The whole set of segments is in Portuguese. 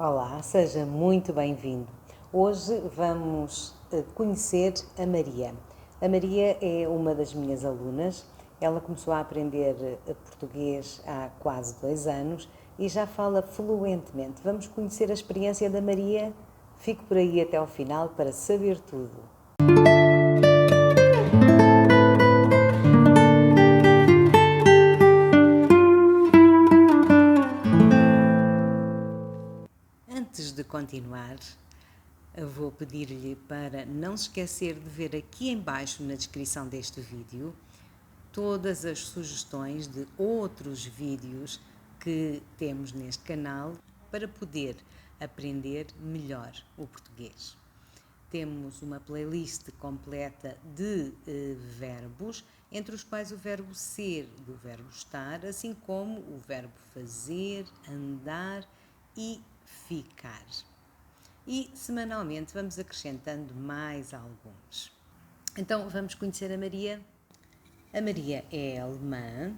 Olá, seja muito bem-vindo. Hoje vamos conhecer a Maria. A Maria é uma das minhas alunas. Ela começou a aprender português há quase 2 anos e já fala fluentemente. Vamos conhecer a experiência da Maria. Fique por aí até ao final para saber tudo. Antes de continuar, vou pedir-lhe para não se esquecer de ver aqui embaixo na descrição deste vídeo todas as sugestões de outros vídeos que temos neste canal para poder aprender melhor o português. Temos uma playlist completa de verbos, entre os quais o verbo ser e o verbo estar, assim como o verbo fazer, andar e ficar. E semanalmente vamos acrescentando mais alguns. Então vamos conhecer a Maria. A Maria é alemã,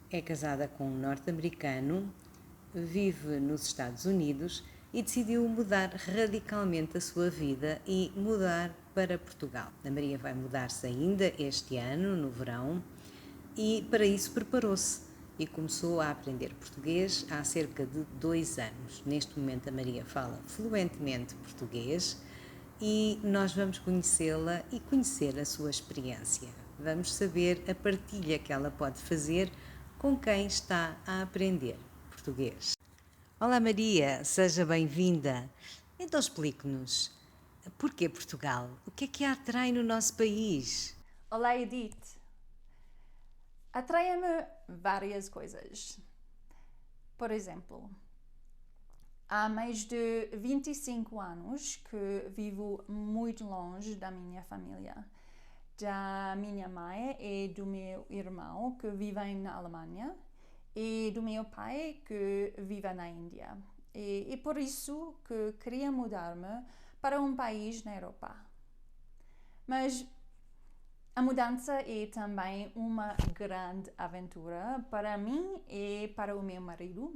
é casada com um norte-americano, vive nos Estados Unidos e decidiu mudar radicalmente a sua vida e mudar para Portugal. A Maria vai mudar-se ainda este ano, no verão, e para isso preparou-se e começou a aprender português há cerca de 2 anos. Neste momento a Maria fala fluentemente português e nós vamos conhecê-la e conhecer a sua experiência. Vamos saber a partilha que ela pode fazer com quem está a aprender português. Olá Maria, seja bem-vinda. Então explique-nos, porquê Portugal? O que a atrai no nosso país? Olá, Edith. Atrai-me várias coisas. Por exemplo, há mais de 25 anos que vivo muito longe da minha família, da minha mãe e do meu irmão que vivem na Alemanha e do meu pai que vive na Índia. E por isso que queria mudar-me para um país na Europa. Mas a mudança é também uma grande aventura para mim e para o meu marido,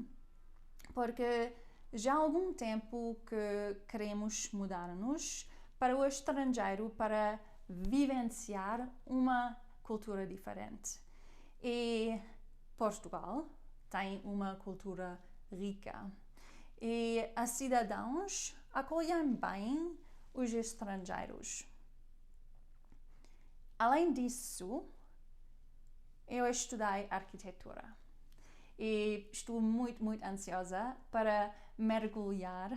porque já há algum tempo que queremos mudar-nos para o estrangeiro para vivenciar uma cultura diferente. E Portugal tem uma cultura rica e os cidadãos acolhem bem os estrangeiros. Além disso, eu estudei arquitetura e estou muito ansiosa para mergulhar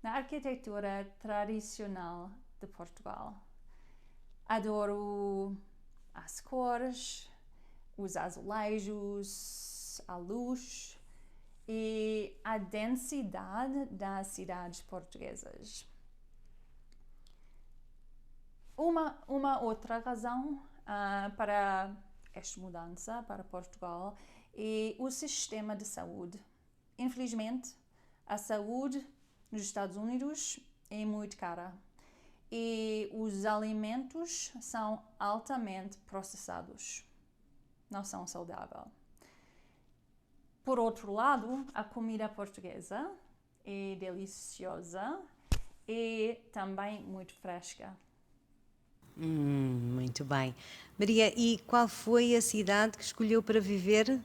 na arquitetura tradicional de Portugal. Adoro as cores, os azulejos, a luz e a densidade das cidades portuguesas. Uma outra razão para esta mudança para Portugal é o sistema de saúde. Infelizmente, a saúde nos Estados Unidos é muito cara e os alimentos são altamente processados. Não são saudáveis. Por outro lado, a comida portuguesa é deliciosa e também muito fresca. Muito bem. Maria, e qual foi a cidade que escolheu para viver?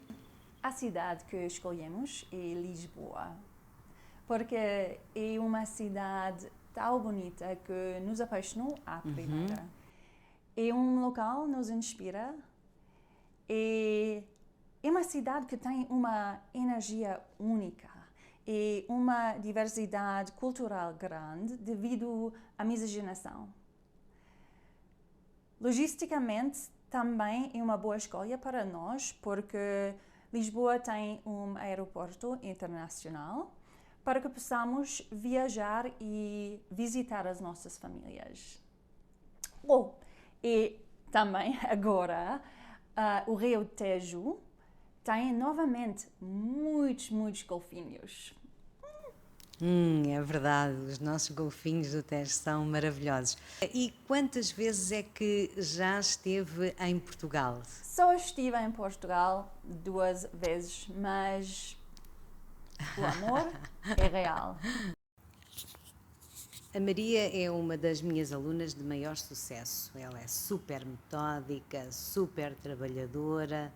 A cidade que escolhemos é Lisboa, porque é uma cidade tão bonita que nos apaixonou à primeira. É um local que nos inspira e é uma cidade que tem uma energia única e uma diversidade cultural grande devido à miscigenação. Logisticamente, também é uma boa escolha para nós, porque Lisboa tem um aeroporto internacional para que possamos viajar e visitar as nossas famílias. E também agora o Rio Tejo tem novamente muitos golfinhos. É verdade, os nossos golfinhos do Tejo são maravilhosos. E quantas vezes é que já esteve em Portugal? Só estive em Portugal 2 vezes, mas o amor é real. A Maria é uma das minhas alunas de maior sucesso. Ela é super metódica, super trabalhadora.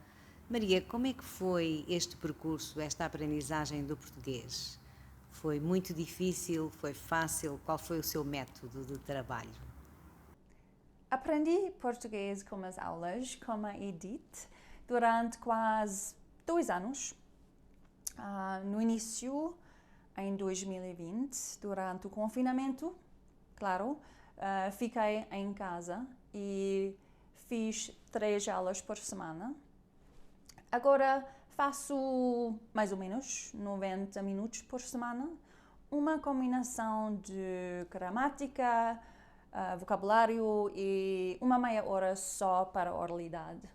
Maria, como é que foi este percurso, esta aprendizagem do português? Foi muito difícil? Foi fácil? Qual foi o seu método de trabalho? Aprendi português com as aulas com a Edith durante quase 2 anos. No início, em 2020, durante o confinamento, claro, fiquei em casa e fiz 3 aulas por semana. Agora faço mais ou menos 90 minutos por semana, uma combinação de gramática, vocabulário e uma meia hora só para oralidade.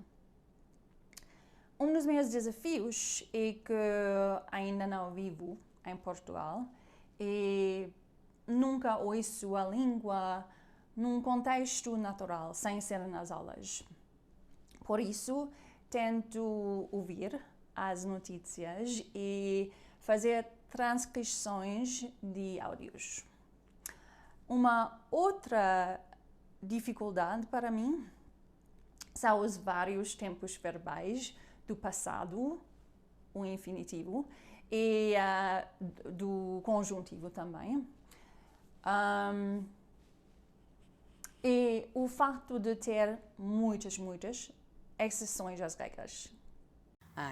Um dos meus desafios é que ainda não vivo em Portugal e nunca ouço a língua num contexto natural, sem ser nas aulas. Por isso, tento ouvir as notícias e fazer transcrições de áudios. Uma outra dificuldade para mim são os vários tempos verbais do passado, o infinitivo, e do conjuntivo também. E o facto de ter muitas exceções às regras.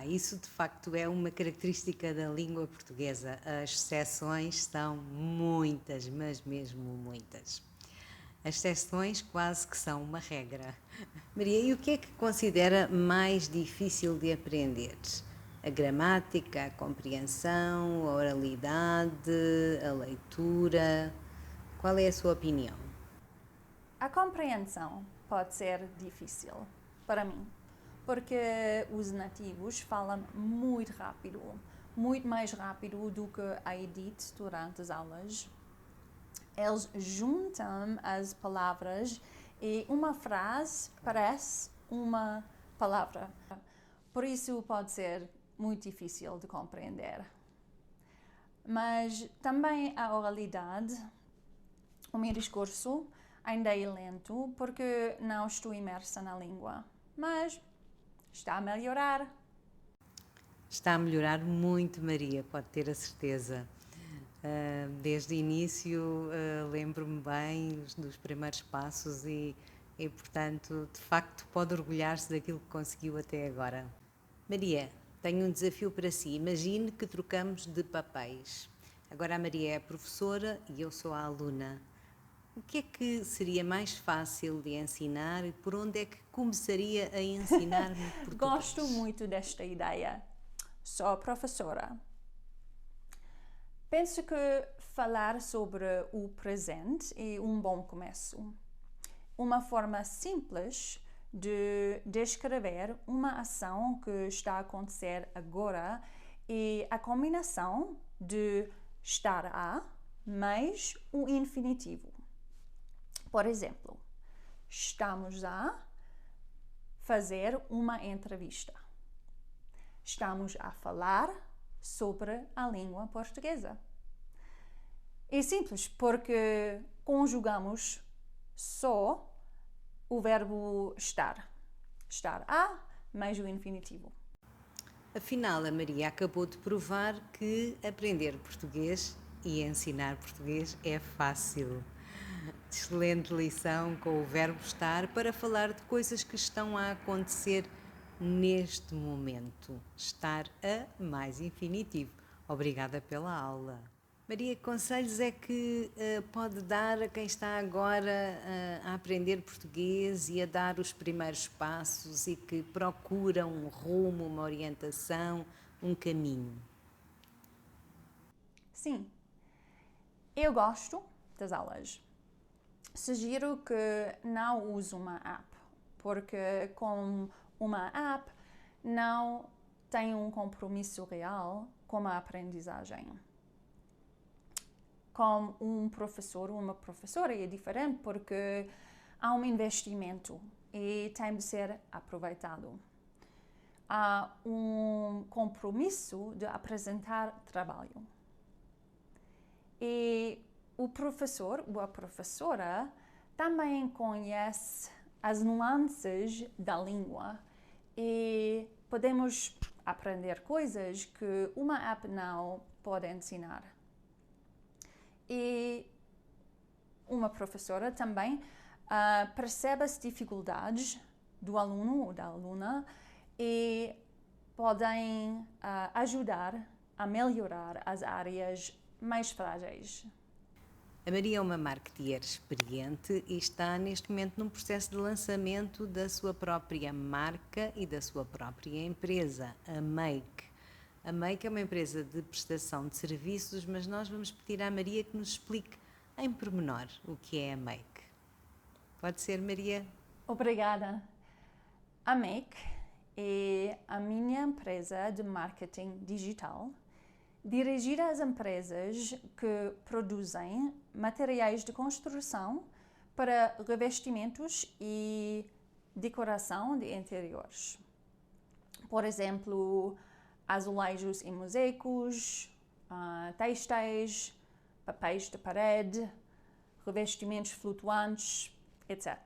Isso de facto é uma característica da língua portuguesa. As exceções são muitas, mas mesmo muitas. As exceções quase que são uma regra. Maria, e o que é que considera mais difícil de aprender? A gramática, a compreensão, a oralidade, a leitura? Qual é a sua opinião? A compreensão pode ser difícil para mim, porque os nativos falam muito rápido, muito mais rápido do que a Edith durante as aulas. Eles juntam as palavras e uma frase parece uma palavra. Por isso pode ser muito difícil de compreender. Mas também a oralidade, o meu discurso ainda é lento porque não estou imersa na língua, mas está a melhorar. Está a melhorar muito, Maria, pode ter a certeza. Desde o início lembro-me bem dos primeiros passos e, portanto, de facto pode orgulhar-se daquilo que conseguiu até agora. Maria, tenho um desafio para si. Imagine que trocamos de papéis. Agora a Maria é a professora e eu sou a aluna. O que é que seria mais fácil de ensinar e por onde é que começaria a ensinar-me português? Gosto muito desta ideia. Sou a professora. Penso que falar sobre o presente é um bom começo. Uma forma simples de descrever uma ação que está a acontecer agora é a combinação de estar a mais o infinitivo. Por exemplo, estamos a fazer uma entrevista. Estamos a falar sobre a língua portuguesa. É simples porque conjugamos só o verbo estar. Estar a mais o infinitivo. Afinal, a Maria acabou de provar que aprender português e ensinar português é fácil. Excelente lição com o verbo estar para falar de coisas que estão a acontecer neste momento. Estar a mais infinitivo. Obrigada pela aula. Maria, que conselhos é que pode dar a quem está agora a aprender português e a dar os primeiros passos e que procura um rumo, uma orientação, um caminho? Sim, eu gosto das aulas. Sugiro que não use uma app, porque com uma app não tem um compromisso real com a aprendizagem. Com um professor ou uma professora é diferente porque há um investimento e tem de ser aproveitado. Há um compromisso de apresentar trabalho. E o professor ou a professora também conhece as nuances da língua e podemos aprender coisas que uma app não pode ensinar. E uma professora também percebe as dificuldades do aluno ou da aluna e podem ajudar a melhorar as áreas mais frágeis. A Maria é uma marketeer experiente e está neste momento num processo de lançamento da sua própria marca e da sua própria empresa, a Make. A Make é uma empresa de prestação de serviços, mas nós vamos pedir à Maria que nos explique em pormenor o que é a Make. Pode ser, Maria? Obrigada. A Make é a minha empresa de marketing digital dirigida às empresas que produzem materiais de construção para revestimentos e decoração de interiores. Por exemplo, azulejos e mosaicos, têxteis, papéis de parede, revestimentos flutuantes, etc.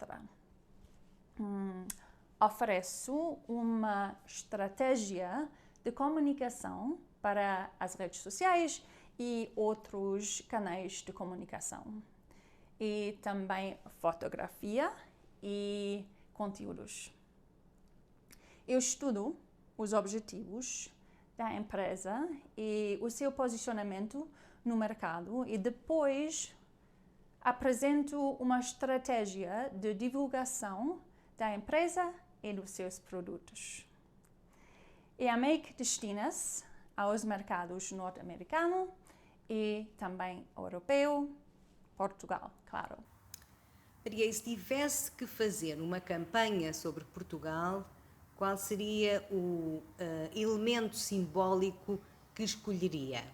Ofereço uma estratégia de comunicação para as redes sociais e outros canais de comunicação. E também fotografia e conteúdos. Eu estudo os objetivos da empresa e o seu posicionamento no mercado e depois apresento uma estratégia de divulgação da empresa e dos seus produtos. E a Make destina-se aos mercados norte-americano e também europeu, Portugal, claro. Maria, e se tivesse que fazer uma campanha sobre Portugal, qual seria o elemento simbólico que escolheria?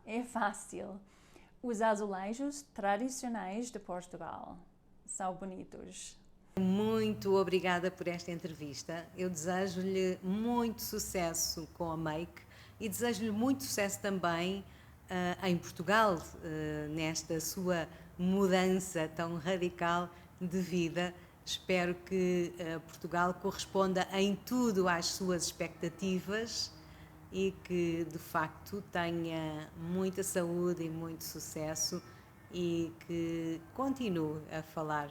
É fácil. Os azulejos tradicionais de Portugal são bonitos. Muito obrigada por esta entrevista. Eu desejo-lhe muito sucesso com a Make e desejo-lhe muito sucesso também em Portugal, nesta sua mudança tão radical de vida. Espero que Portugal corresponda em tudo às suas expectativas e que, de facto, tenha muita saúde e muito sucesso e que continue a falar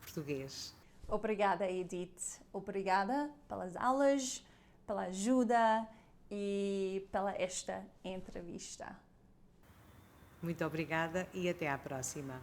português. Obrigada, Edith. Obrigada pelas aulas, pela ajuda e pela esta entrevista. Muito obrigada e até à próxima.